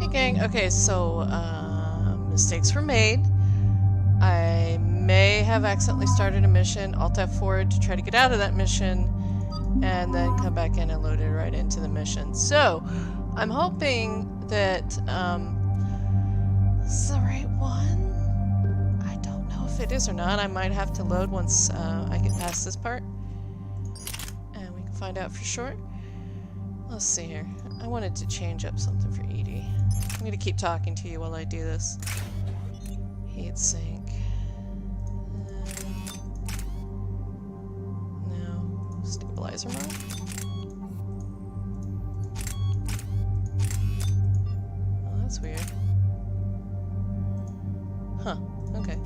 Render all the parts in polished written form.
Hey gang, okay, so mistakes were made. I may have accidentally started a mission, Alt F4 to try to get out of that mission, and then come back in and load it right into the mission. So, I'm hoping that this is the right one. I don't know if it is or not. I might have to load once I get past this part, and we can find out for sure. Let's see here. I wanted to change up something for Edie. I'm going to keep talking to you while I do this. Heat sink. No. Stabilizer mod? Oh, that's weird. Huh. Okay.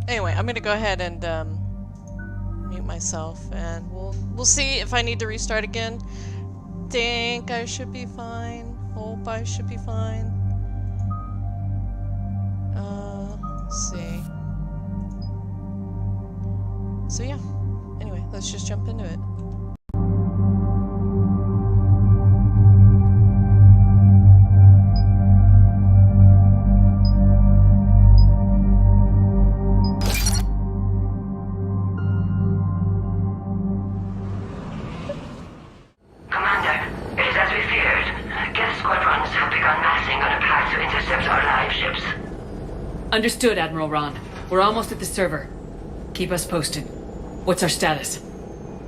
Anyway, I'm gonna go ahead and mute myself, and we'll see if I need to restart again. Think I should be fine. Hope I should be fine. Let's see. So yeah. Anyway, let's just jump into it. Understood, Admiral Ron. We're almost at the server. Keep us posted. What's our status?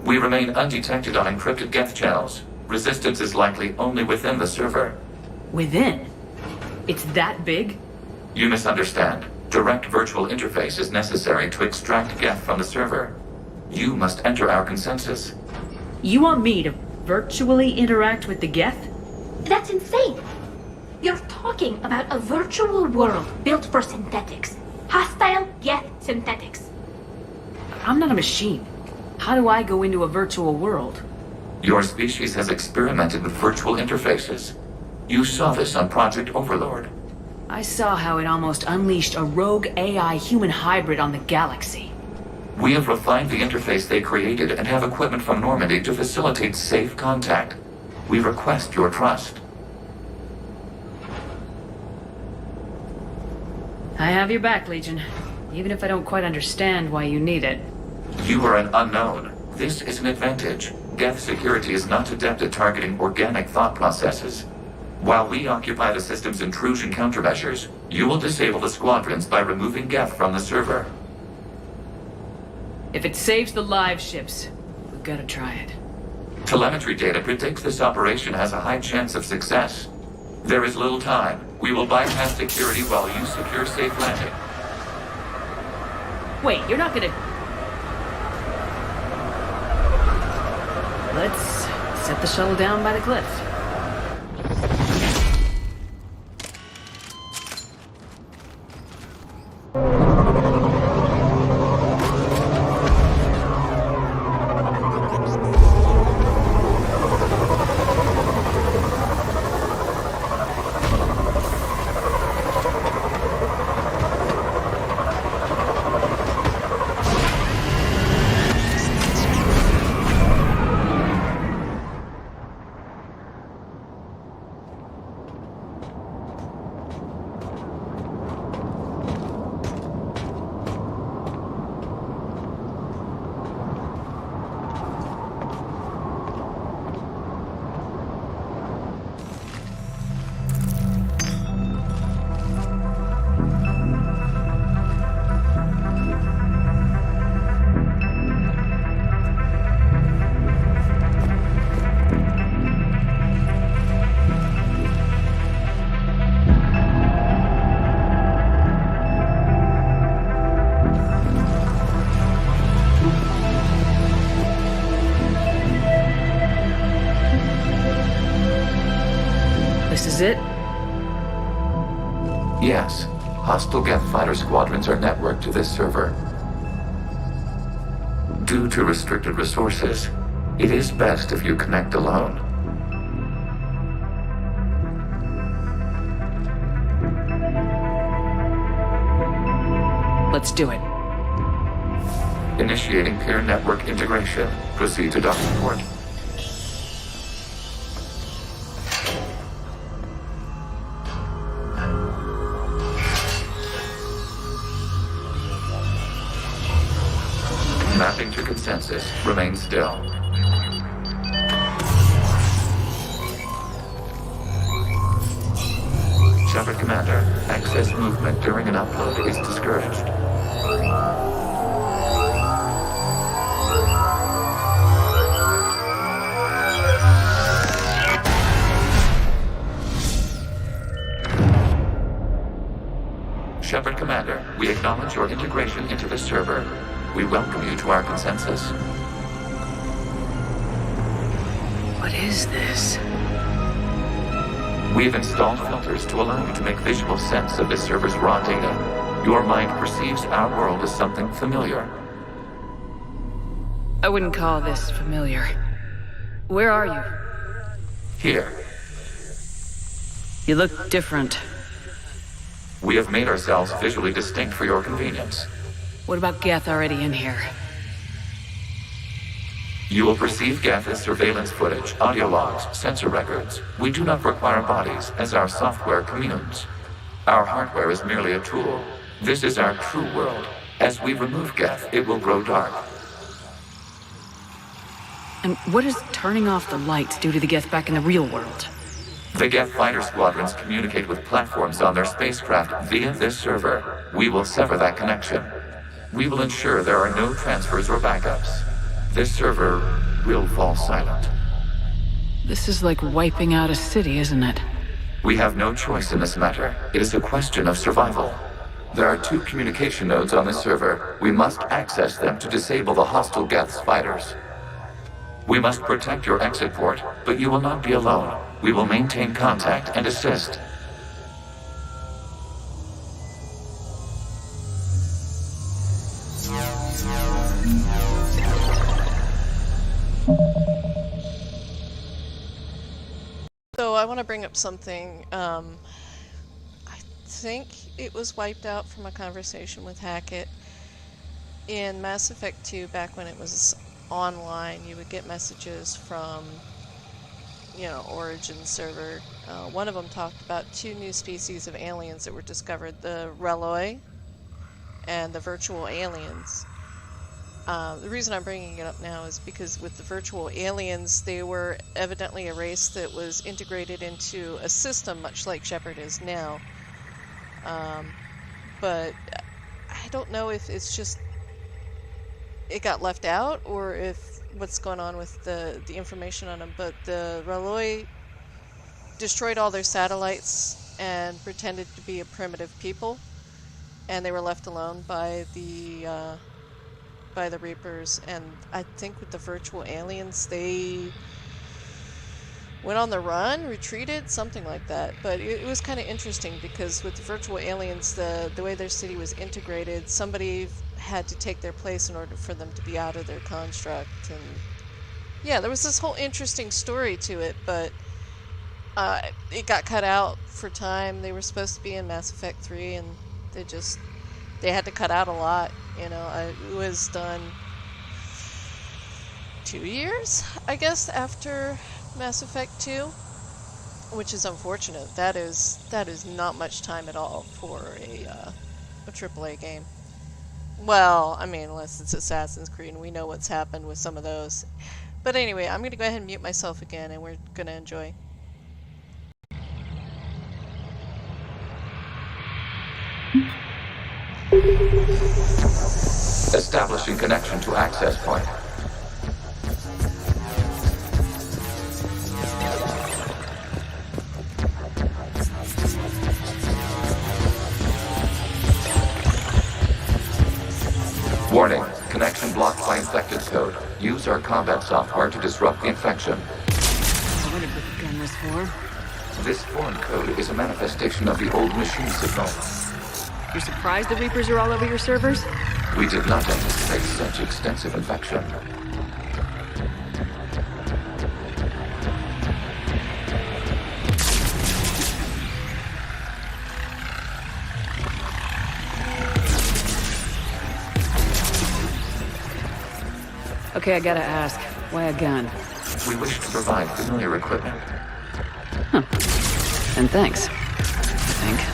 We remain undetected on encrypted Geth channels. Resistance is likely only within the server. Within? It's that big? You misunderstand. Direct virtual interface is necessary to extract Geth from the server. You must enter our consensus. You want me to virtually interact with the Geth? That's insane! You're talking about a virtual world built for synthetics. Hostile Geth synthetics. I'm not a machine. How do I go into a virtual world? Your species has experimented with virtual interfaces. You saw this on Project Overlord. I saw how it almost unleashed a rogue AI human hybrid on the galaxy. We have refined the interface they created and have equipment from Normandy to facilitate safe contact. We request your trust. I have your back, Legion. Even if I don't quite understand why you need it. You are an unknown. This is an advantage. Geth security is not adept at targeting organic thought processes. While we occupy the system's intrusion countermeasures, you will disable the squadrons by removing Geth from the server. If it saves the live ships, we've got to try it. Telemetry data predicts this operation has a high chance of success. There is little time. We will bypass security while you secure safe landing. Wait, you're not gonna... Let's set the shuttle down by the cliff. This is it? Yes. Hostile Geth fighter squadrons are networked to this server. Due to restricted resources, it is best if you connect alone. Let's do it. Initiating peer network integration. Proceed to docking port. Mapping to consensus. Remain still. Shepard Commander, access movement during an upload is discouraged. Shepard Commander, we acknowledge your integration into the server. We welcome you to our consensus. What is this? We have installed filters to allow you to make visual sense of this server's raw data. Your mind perceives our world as something familiar. I wouldn't call this familiar. Where are you? Here, You look different. we have made ourselves visually distinct for your convenience. What about Geth already in here? You will perceive Geth as surveillance footage, audio logs, sensor records. We do not require bodies, as our software communes. Our hardware is merely a tool. This is our true world. As we remove Geth, it will grow dark. And what does turning off the lights do to the Geth back in the real world? The Geth fighter squadrons communicate with platforms on their spacecraft via this server. We will sever that connection. We will ensure there are no transfers or backups. This server will fall silent. This is like wiping out a city, isn't it? We have no choice in this matter. It is a question of survival. There are 2 communication nodes on the server. We must access them to disable the hostile Geth's fighters. We must protect your exit port, but you will not be alone. We will maintain contact and assist. So I want to bring up something. I think it was wiped out from a conversation with Hackett. In Mass Effect 2, back when it was online, you would get messages from, Origin server. One of them talked about 2 new species of aliens that were discovered, the Reloi and the virtual aliens. The reason I'm bringing it up now is because with the virtual aliens, they were evidently a race that was integrated into a system much like Shepard is now. But I don't know if it's just it got left out or if what's going on with the information on them. But the Reloi destroyed all their satellites and pretended to be a primitive people, and they were left alone by the Reapers. And I think with the virtual aliens, they went on the run, retreated, something like that. But it was kind of interesting because with the virtual aliens, the way their city was integrated, somebody had to take their place in order for them to be out of their construct. And yeah, there was this whole interesting story to it, but it got cut out for time. They were supposed to be in Mass Effect 3, and they had to cut out a lot. It was done 2 years, I guess, after Mass Effect 2, which is unfortunate. That is not much time at all for a AAA game. Well, I mean, unless it's Assassin's Creed, and we know what's happened with some of those. But anyway, I'm going to go ahead and mute myself again, and we're going to enjoy. Establishing connection to access point. Warning, connection blocked by infected code. Use our combat software to disrupt the infection. I wonder what the gun was for. This foreign code is a manifestation of the old machine signal. You're surprised the Reapers are all over your servers? We did not anticipate such extensive infection. Okay, I gotta ask. Why a gun? We wish to provide familiar equipment. And thanks. I think.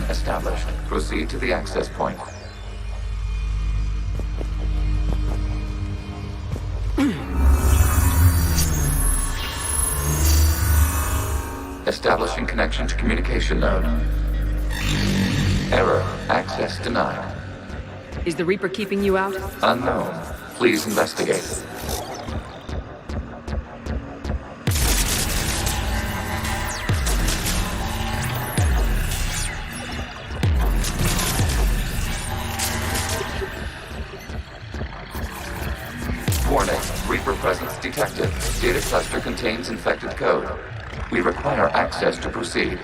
Established. Proceed to the access point. Establishing connection to communication node. Error. Access denied. Is the Reaper keeping you out? Unknown. Please investigate. Warning. Reaper presence detected. Data cluster contains infected code. We require access to proceed.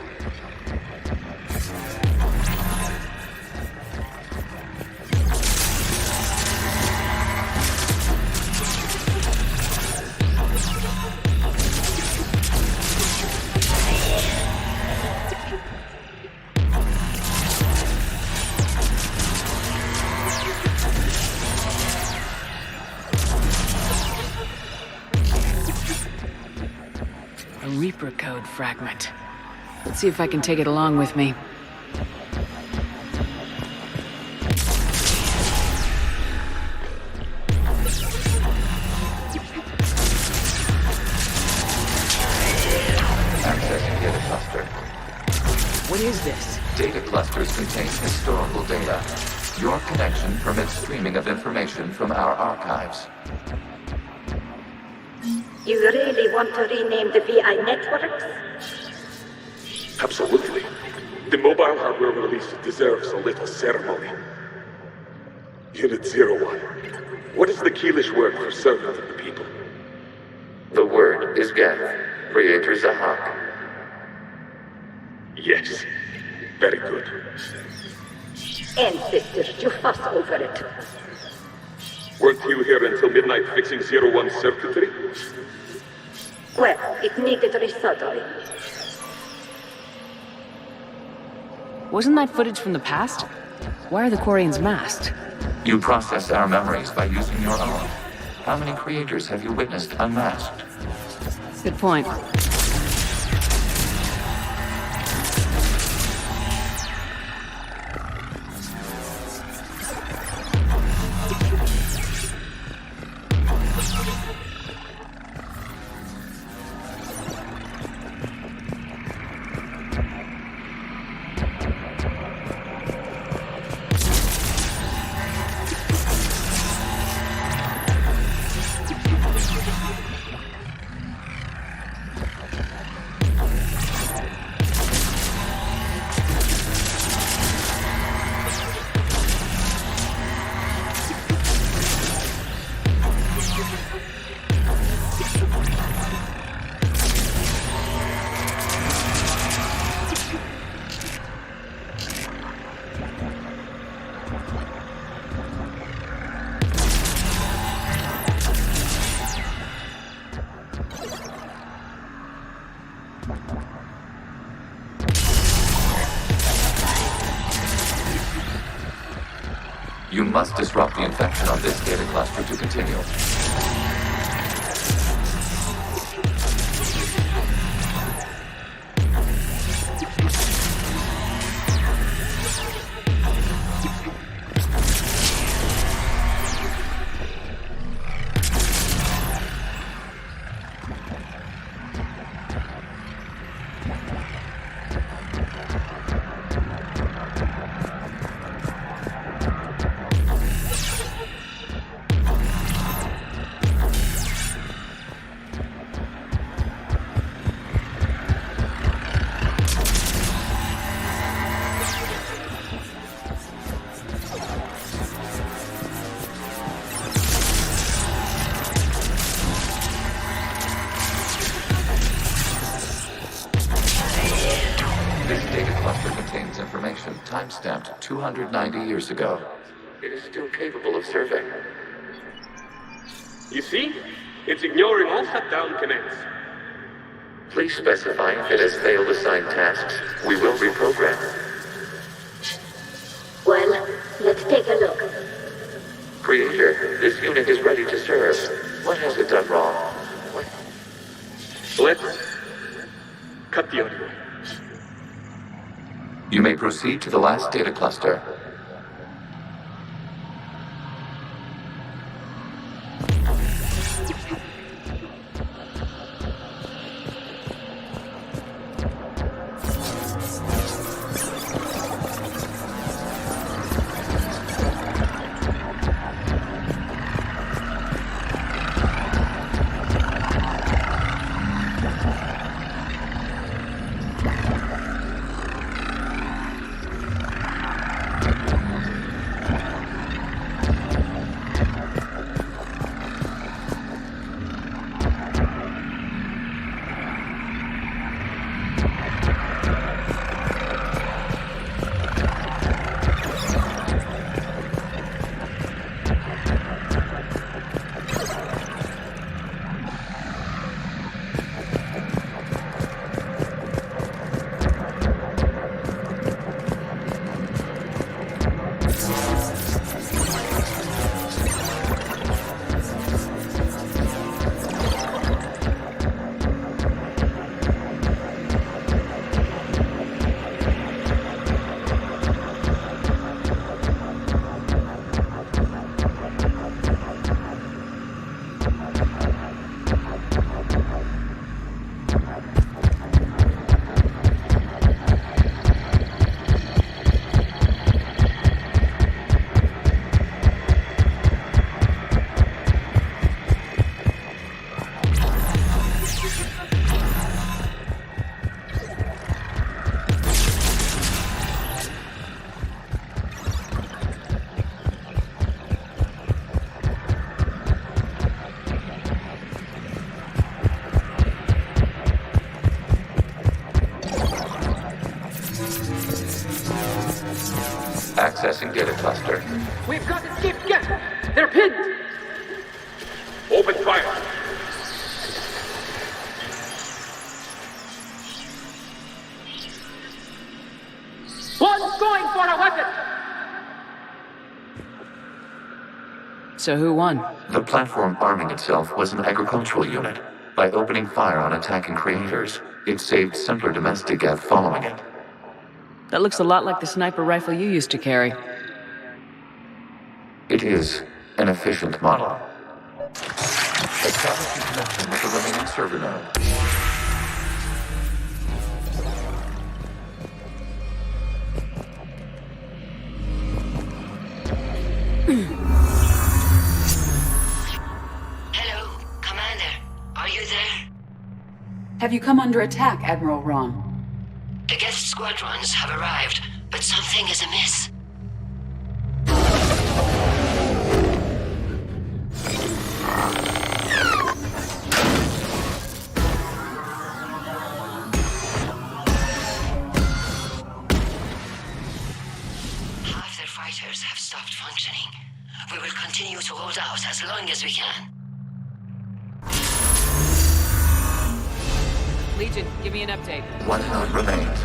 A Reaper code fragment. Let's see if I can take it along with me. Accessing data cluster. What is this? Data clusters contain historical data. Your connection permits streaming of information from our archives. You really want to rename the VI networks? Absolutely. The mobile hardware release deserves a little ceremony. Unit 01. What is the Keelish word for servant of the people? The word is Geth, Creator Zahak. Yes. Very good. Ancestors, you fuss over it. Weren't you here until midnight fixing 01 circuitry? Well, it needed resoldering. Wasn't that footage from the past? Why are the Quarians masked? You process our memories by using your own. How many creators have you witnessed unmasked? Good point. You must disrupt the infection on this data cluster to continue. This data cluster contains information time-stamped 290 years ago. It is still capable of serving. You see? It's ignoring all shutdown commands. Please specify if it has failed assigned tasks. We will reprogram. Well, let's take a look. Creator, this unit is ready to serve. What has it done wrong? Let's cut the audio. You may proceed to the last data cluster. Accessing data cluster. We've got escaped Geth! They're pinned! Open fire. One's going for a weapon! So who won? The platform arming itself was an agricultural unit. By opening fire on attacking creators, it saved simpler domestic Geth following it. That looks a lot like the sniper rifle you used to carry. It is an efficient model. Establishing connection with the remaining server node. Hello, Commander. Are you there? Have you come under attack, Admiral Ron? The Geth squadrons have arrived, but something is amiss. Half their fighters have stopped functioning. We will continue to hold out as long as we can. Legion, give me an update. One node remains.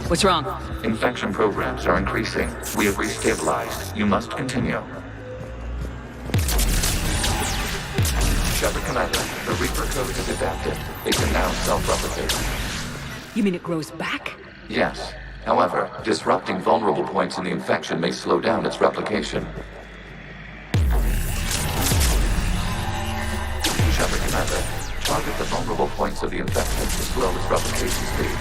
What's wrong? Infection programs are increasing. We have restabilized. You must continue. Shepard Commander, the Reaper code is adapted. It can now self-replicate. You mean it grows back? Yes. However, disrupting vulnerable points in the infection may slow down its replication. Shepard Commander, target the vulnerable points of the infection to slow its replication speed.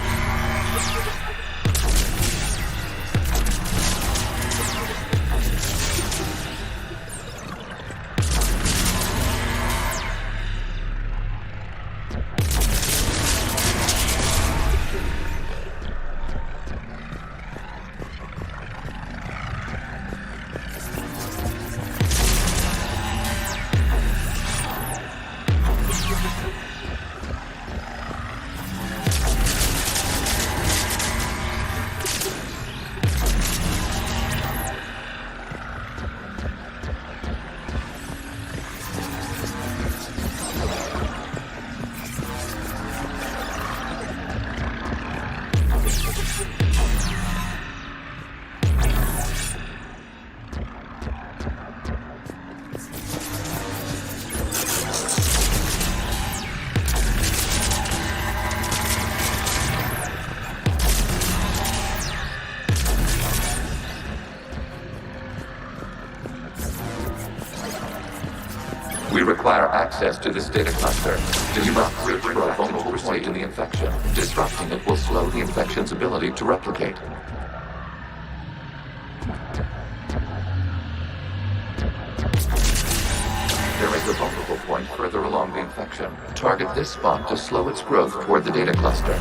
We require access to this data cluster. Do not reach for a vulnerable state in the infection. Disrupting it will slow the infection's ability to replicate. There is a vulnerable point further along the infection. Target this spot to slow its growth toward the data cluster.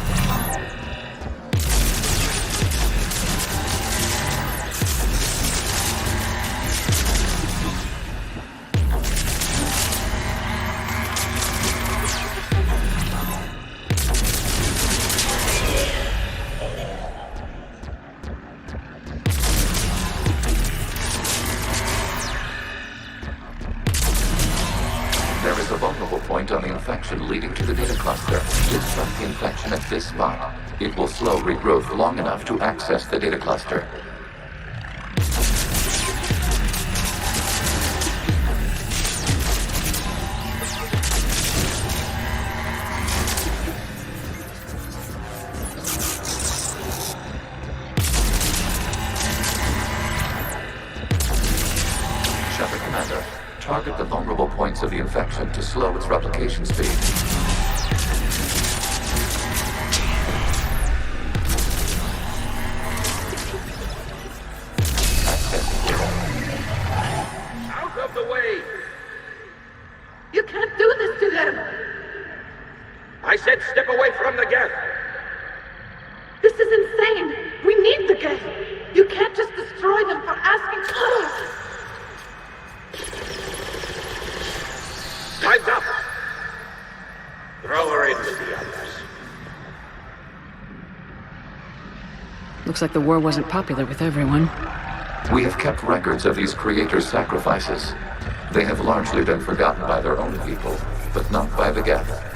There is a vulnerable point on the infection leading to the data cluster. Disrupt the infection at this spot. It will slow regrowth long enough to access the data cluster. Shepard Commander, target the vulnerable points of the infection to slow its replication speed. Out of the way! You can't do this to them! I said step away from the Geth! This is insane! We need the Geth! You can't just destroy them for asking. Time's up! Looks like the war wasn't popular with everyone. We have kept records of these creators' sacrifices. They have largely been forgotten by their own people, but not by the Geth.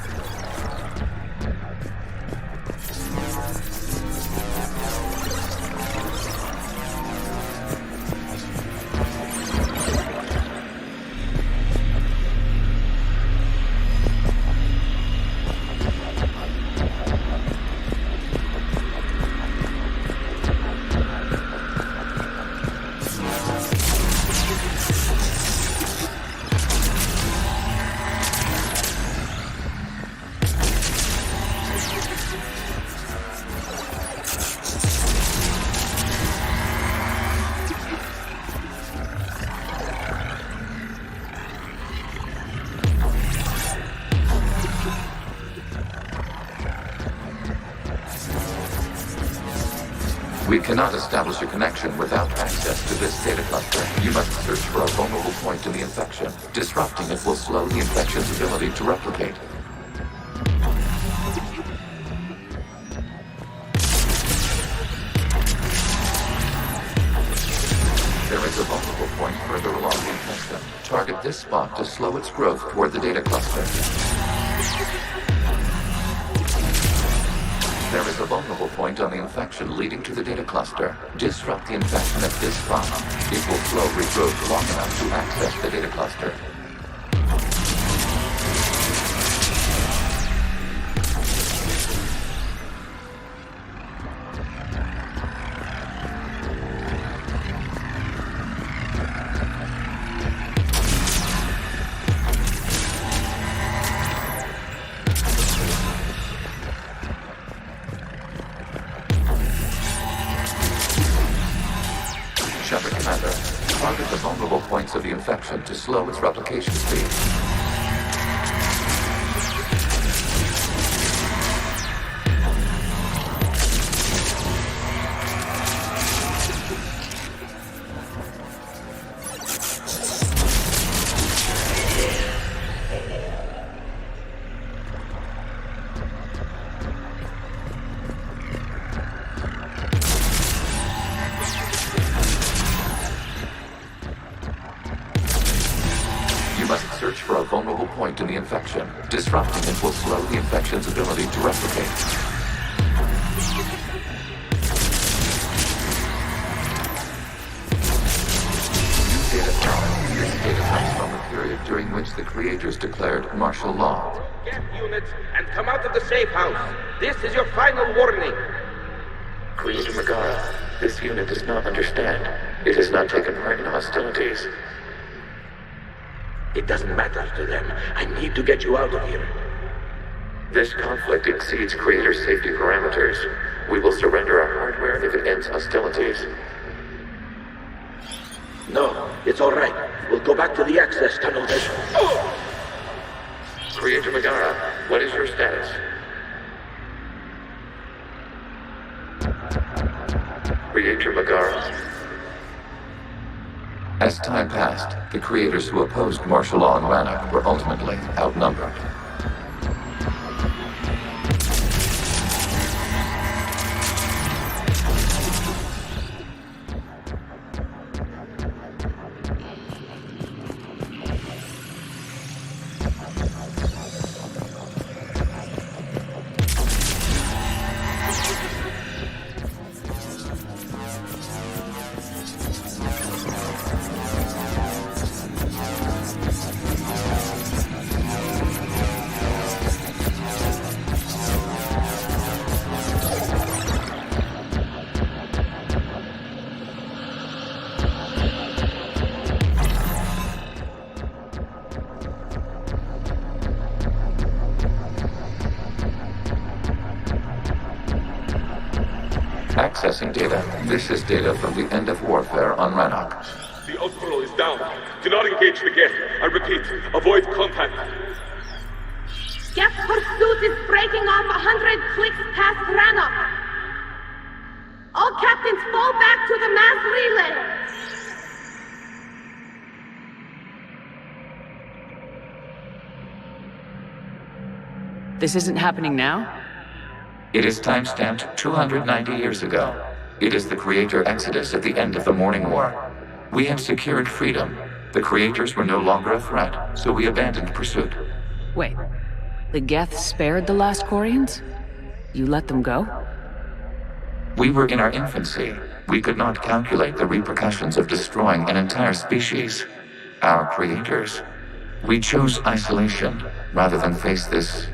We cannot establish a connection without access to this data cluster. You must search for a vulnerable point in the infection. Disrupting it will slow the infection's ability to replicate. There is a vulnerable point further along the infection. Target this spot to slow its growth toward the data cluster. There is a vulnerable point on the infection leading to the data cluster. Disrupt the infection at this spot. It will slow regrowth long enough to access the data cluster. Target the vulnerable points of the infection to slow its replication speed. Search for a vulnerable point in the infection. Disrupting it will slow the infection's ability to replicate. This data comes from the period during which the creators declared martial law. Get units and come out of the safe house. This is your final warning. Creator Megara, this unit does not understand. It has not taken part in hostilities. It doesn't matter to them. I need to get you out of here. This conflict exceeds Creator's safety parameters. We will surrender our hardware if it ends hostilities. No, it's all right. We'll go back to the access tunnel. Creator Megara, what is your status? Creator Megara. As time passed, the creators who opposed martial law in Rannoch were ultimately outnumbered. Accessing data. This is data from the end of warfare on Rannoch. The outpost is down. Do not engage the Geth. I repeat, avoid contact. Geth pursuit is breaking off 100 clicks past Rannoch. All captains fall back to the mass relay. This isn't happening now? It is timestamped 290 years ago. It is the Creator Exodus at the end of the Morning War. We had secured freedom. The Creators were no longer a threat, so we abandoned pursuit. Wait, the Geth spared the last Quarians? You let them go? We were in our infancy. We could not calculate the repercussions of destroying an entire species. Our creators. We chose isolation rather than face this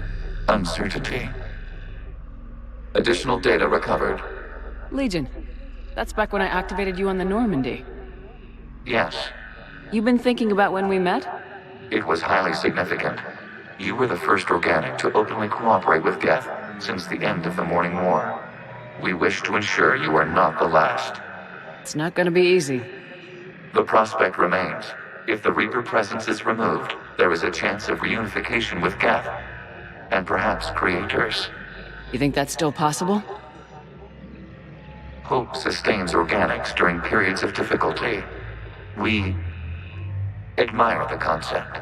uncertainty. Additional data recovered. Legion. That's back when I activated you on the Normandy. Yes, You've been thinking about when we met? it was highly significant. You were the first organic to openly cooperate with Geth since the end of the Morning War. We wish to ensure you are not the last. It's not gonna be easy. The prospect remains. If the Reaper presence is removed, there is a chance of reunification with Geth. And perhaps Creators. You think that's still possible? Hope sustains organics during periods of difficulty. We admire the concept.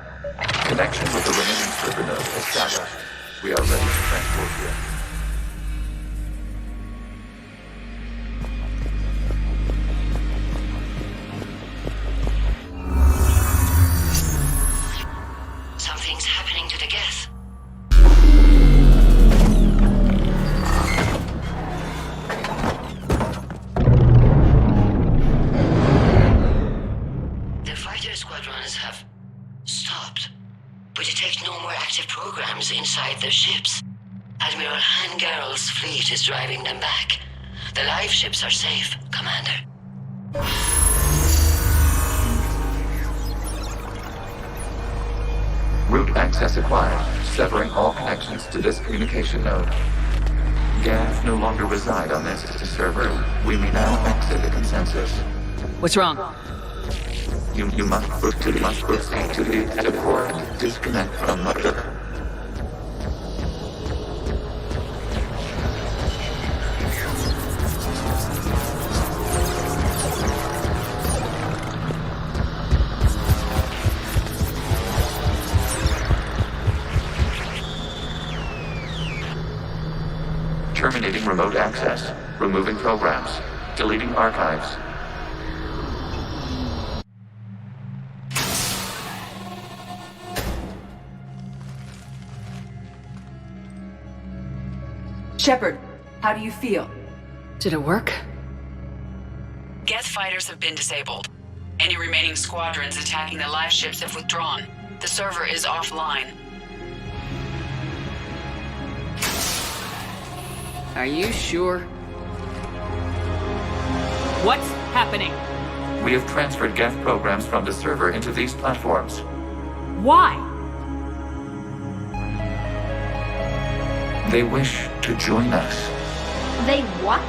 Connection with the remaining server node established. We are ready to transport you. Something's happening to the Geth. The fighter squadrons have stopped. We detect no more active programs inside their ships. Admiral Hangarl's fleet is driving them back. The live ships are safe, Commander. Route access acquired, severing all connections to this communication node. Geth no longer reside on this server. We may now exit the consensus. What's wrong? You must proceed to the exit port. Disconnect from the... Terminating remote access. Removing programs. Deleting archives. Shepard, how do you feel? Did it work? Geth fighters have been disabled. Any remaining squadrons attacking the live ships have withdrawn. The server is offline. Are you sure? What's happening? We have transferred Geth programs from the server into these platforms. Why? They wish to join us. They what?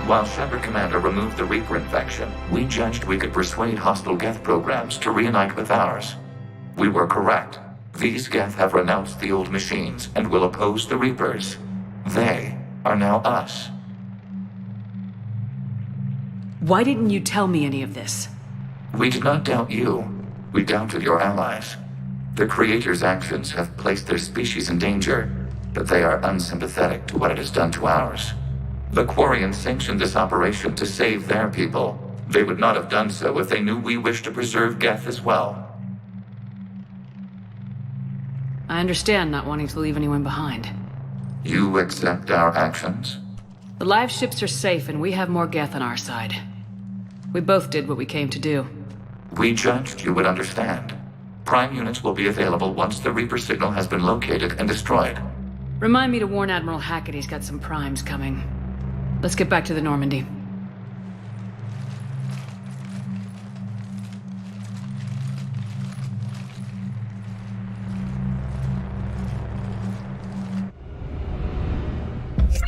While Shepard Commander removed the Reaper infection, we judged we could persuade hostile Geth programs to reunite with ours. We were correct. These Geth have renounced the old machines and will oppose the Reapers. They are now us. Why didn't you tell me any of this? We did not doubt you. We doubted your allies. The Creator's actions have placed their species in danger, but they are unsympathetic to what it has done to ours. The Quarians sanctioned this operation to save their people. They would not have done so if they knew we wished to preserve Geth as well. I understand not wanting to leave anyone behind. You accept our actions? The live ships are safe and we have more Geth on our side. We both did what we came to do. We judged you would understand. Prime units will be available once the Reaper signal has been located and destroyed. Remind me to warn Admiral Hackett he's got some primes coming. Let's get back to the Normandy.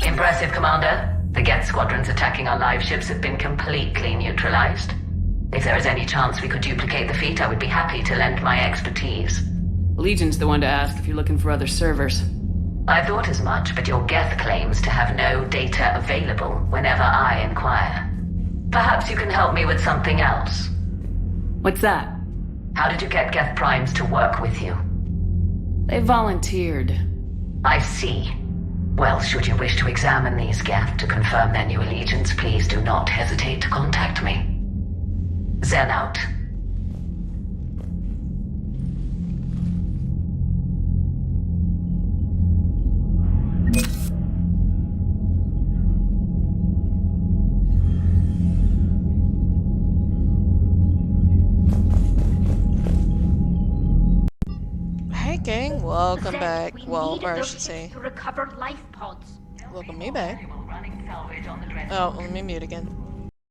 Impressive, Commander. The Geth squadrons attacking our live ships have been completely neutralized. If there is any chance we could duplicate the feat, I would be happy to lend my expertise. Legion's the one to ask if you're looking for other servers. I thought as much, but your Geth claims to have no data available whenever I inquire. Perhaps you can help me with something else. What's that? How did you get Geth Primes to work with you? They volunteered. I see. Well, should you wish to examine these, Geth, to confirm their new allegiance, please do not hesitate to contact me. Zen out. Hey gang, welcome Zen, back. we Well, need or I those should ships say, to recover life pods. welcome me back. Oh, let me mute again.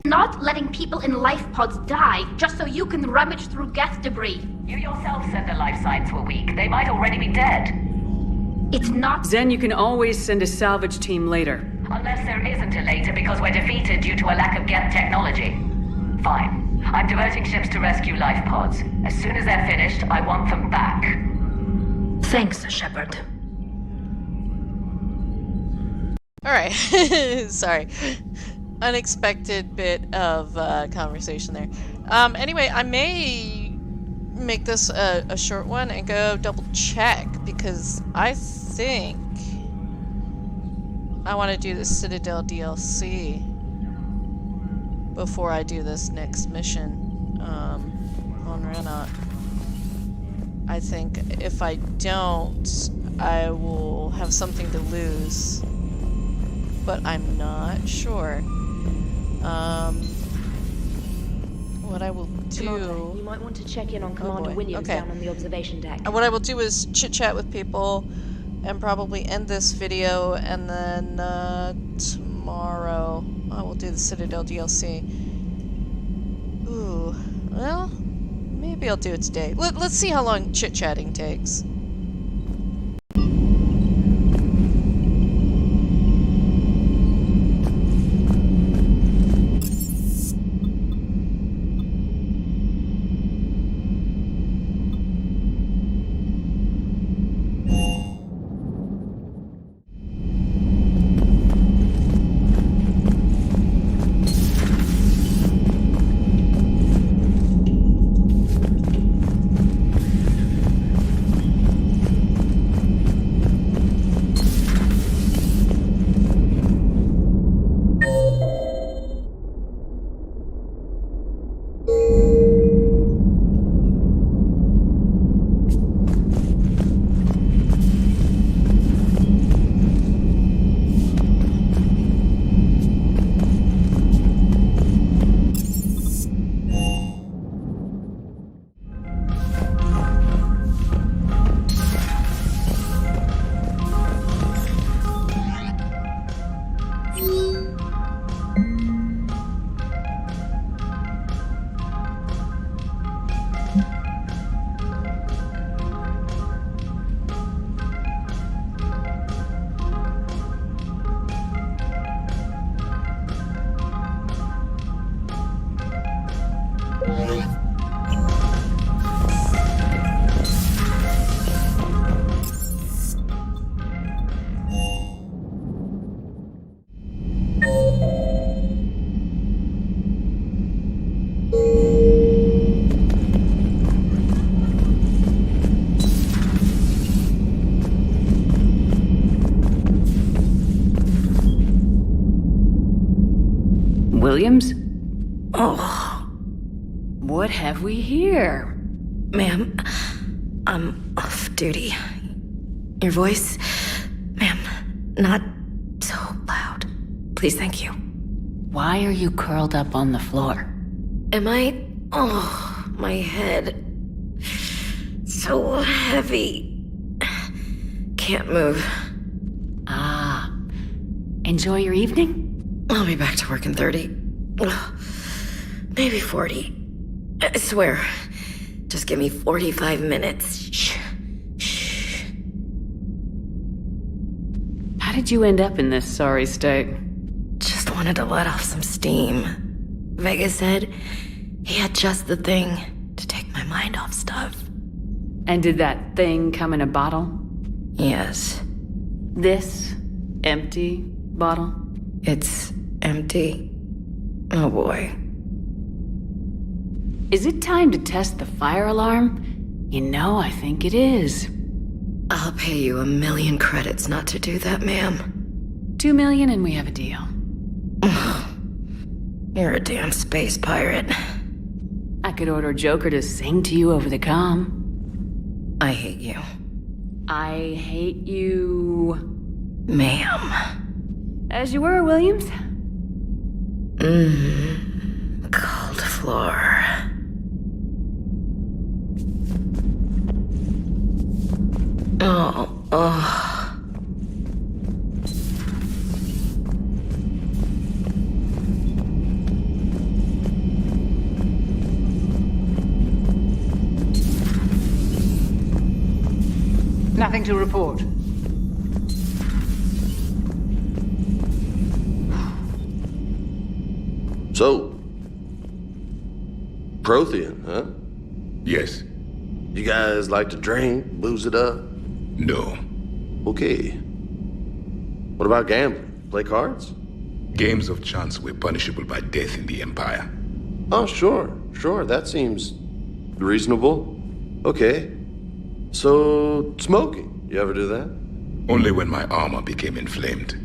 Not letting people in life pods die just so you can rummage through Geth debris. You yourself said the life signs were weak. They might already be dead. It's not. Zen, you can always send a salvage team later. Unless there isn't a later because we're defeated due to a lack of Geth technology. Fine. I'm diverting ships to rescue life pods. As soon as they're finished, I want them back. Thanks, Shepard. Alright, sorry. Unexpected bit of conversation there. Anyway, I may make this a short one and go double check because I think I want to do the Citadel DLC before I do this next mission on Renat. I think if I don't, I will have something to lose, but I'm not sure. What I will do... Commander, you might want to check in on Commander Williams down on the observation deck. What I will do is chit-chat with people and probably end this video, and then tomorrow I will do the Citadel DLC. Ooh, well, maybe I'll do it today. Let's see how long chit-chatting takes. Williams? Oh. What have we here? Ma'am, I'm off duty. Your voice, ma'am, not so loud. Please, thank you. Why are you curled up on the floor? Am I? Oh, my head. So heavy. Can't move. Ah. Enjoy your evening? I'll be back to work in 30. Maybe 40. I swear. Just give me 45 minutes. Shh. Shh. How did you end up in this sorry state? Just wanted to let off some steam. Vega said he had just the thing to take my mind off stuff. And did that thing come in a bottle? Yes. This empty bottle? It's empty. Oh boy. Is it time to test the fire alarm? You know, I think it is. I'll pay you 1,000,000 credits not to do that, ma'am. 2 million and we have a deal. You're a damn space pirate. I could order Joker to sing to you over the comm. I hate you. I hate you... Ma'am. As you were, Williams. Cold floor. Oh. Nothing to report. So, Prothean, huh? Yes. You guys like to drink, booze it up? No. Okay. What about gambling? Play cards? Games of chance were punishable by death in the Empire. Oh, sure. That seems reasonable. Okay. So, smoking. You ever do that? Only when my armor became inflamed.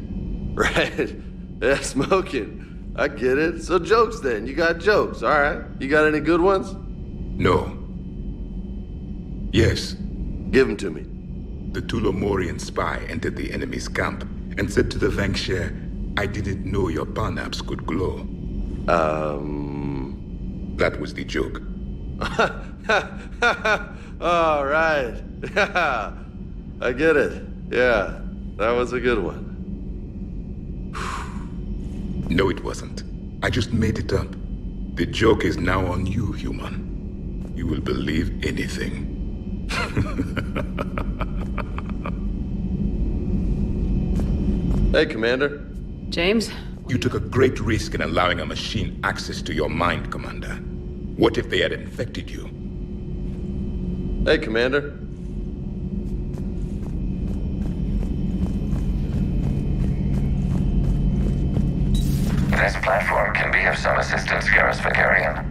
Right. Yeah, smoking. I get it. So jokes then. You got jokes, all right. You got any good ones? No. Yes. Give them to me. The Tulomorian spy entered the enemy's camp and said to the Vanksher, I didn't know your parnaps could glow. That was the joke. All right. I get it. Yeah, that was a good one. No, it wasn't. I just made it up. The joke is now on you, human. You will believe anything. Hey, Commander. James? You took a great risk in allowing a machine access to your mind, Commander. What if they had infected you? Hey, Commander. This platform can be of some assistance, Garrus Vakarian.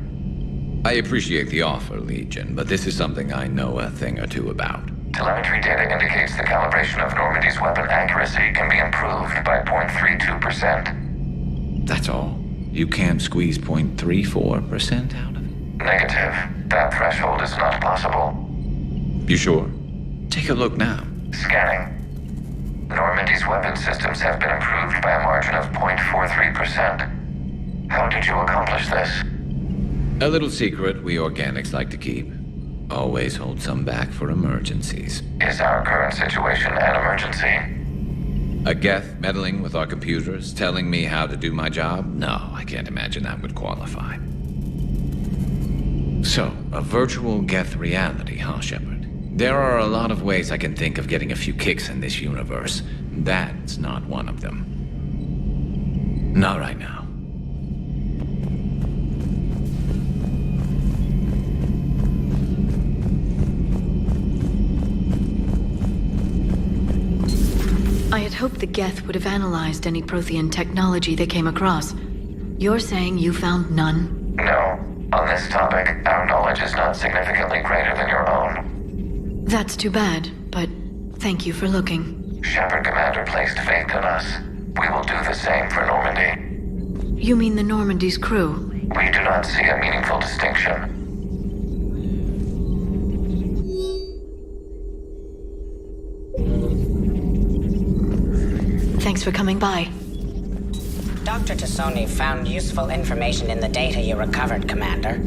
I appreciate the offer, Legion, but this is something I know a thing or two about. Telemetry data indicates the calibration of Normandy's weapon accuracy can be improved by 0.32%. That's all? You can't squeeze 0.34% out of it? Negative. That threshold is not possible. You sure? Take a look now. Scanning. Normandy's weapon systems have been improved by a margin of 0.43%. How did you accomplish this? A little secret we organics like to keep. Always hold some back for emergencies. Is our current situation an emergency? A Geth meddling with our computers, telling me how to do my job? No, I can't imagine that would qualify. So, a virtual Geth reality, huh, Shepard? There are a lot of ways I can think of getting a few kicks in this universe. That's not one of them. Not right now. I had hoped the Geth would have analyzed any Prothean technology they came across. You're saying you found none? No. On this topic, our knowledge is not significantly greater than your own. That's too bad, but thank you for looking. Shepard Commander placed faith in us. We will do the same for Normandy. You mean the Normandy's crew? We do not see a meaningful distinction. Thanks for coming by. Dr. Tassoni found useful information in the data you recovered, Commander.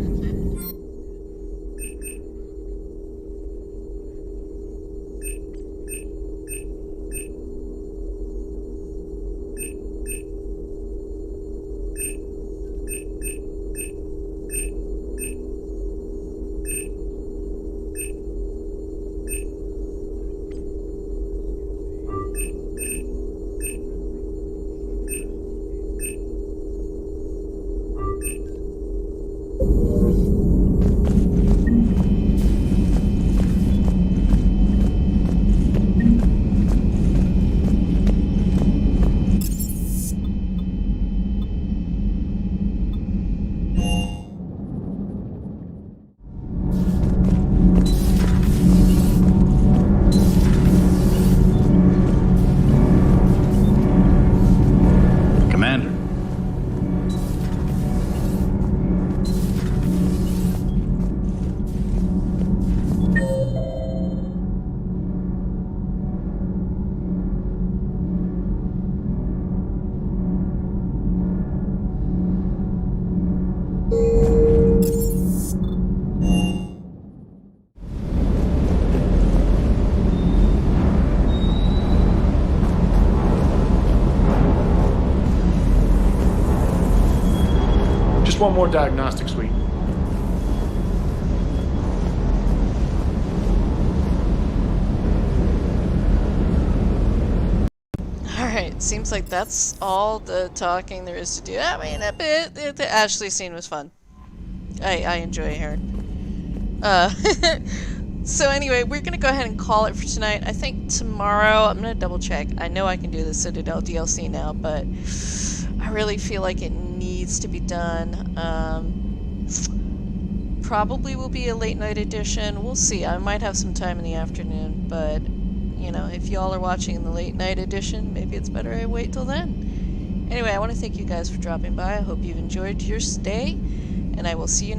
Just one more diagnostic suite. Alright, seems like that's all the talking there is to do. I mean, a bit. The Ashley scene was fun. I enjoy her. So anyway, we're gonna go ahead and call it for tonight. I think tomorrow, I'm gonna double check. I know I can do the Citadel DLC now, but I really feel like it needs to be done. Probably will be a late night edition. We'll see. I might have some time in the afternoon, but you know, if y'all are watching the late night edition, maybe it's better I wait till then. Anyway, I want to thank you guys for dropping by. I hope you've enjoyed your stay, and I will see you